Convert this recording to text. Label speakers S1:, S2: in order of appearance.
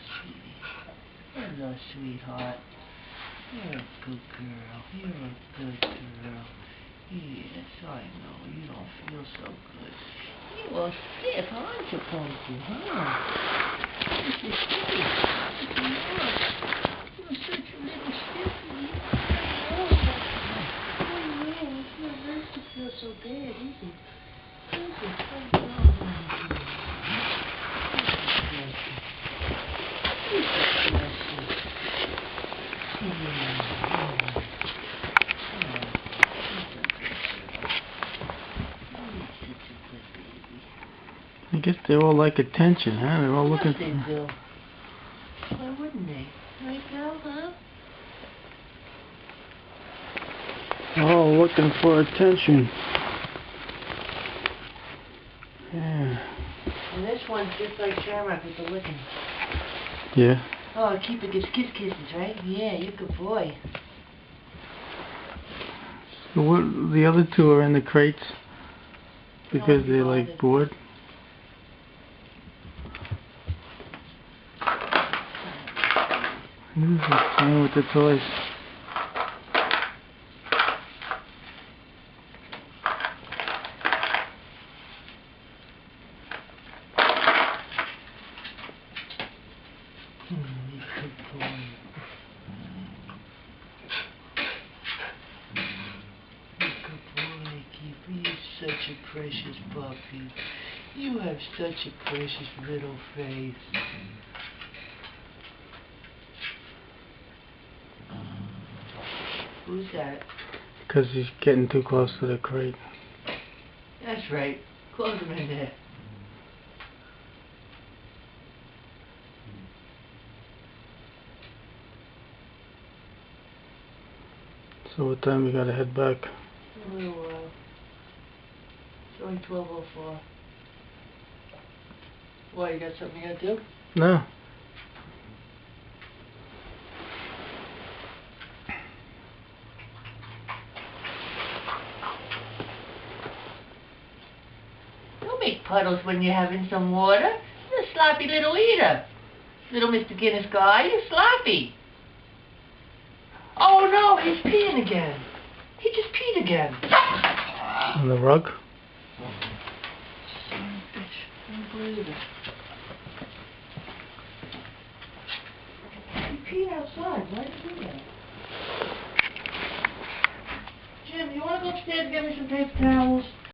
S1: sweetie. Hello, sweetheart. You're a good girl. You're a good girl. Yes, I know. You don't feel so good. You are stiff, aren't you, Punky, huh? This is stiff. You're such a little stiffy. Oh, yeah, it's not nice to feel so bad, is it? Is it? Oh, no.
S2: I guess they all like attention, huh? They're all looking for...
S1: They do. Why wouldn't they? Right now, huh?
S2: Oh, looking for attention. Yeah.
S1: And this one's just like Shamrock with the licking.
S2: Yeah.
S1: Oh, Keeper gets kisses, right? Yeah, you're a good boy.
S2: So what, the other two are in the crates because they're like bored? Who's playing with the toys?
S1: Good boy. Good boy, Keeper. You're such a precious puppy. You have such a precious little face. Who's that?
S2: Because he's getting too close to the crate.
S1: That's right. Close him in there.
S2: So what time we gotta head back?
S1: A little while. It's only 12:04. Why, you got something you gotta do?
S2: No.
S1: Don't make puddles when you're having some water. You're a sloppy little eater. Little Mr. Guinness guy, you're sloppy. Oh no, he's peeing again. He just peed again.
S2: On the rug?
S1: Son of a bitch. I don't believe it. He peed outside. Why did he do that? Jim, you want to go upstairs and get me some paper towels?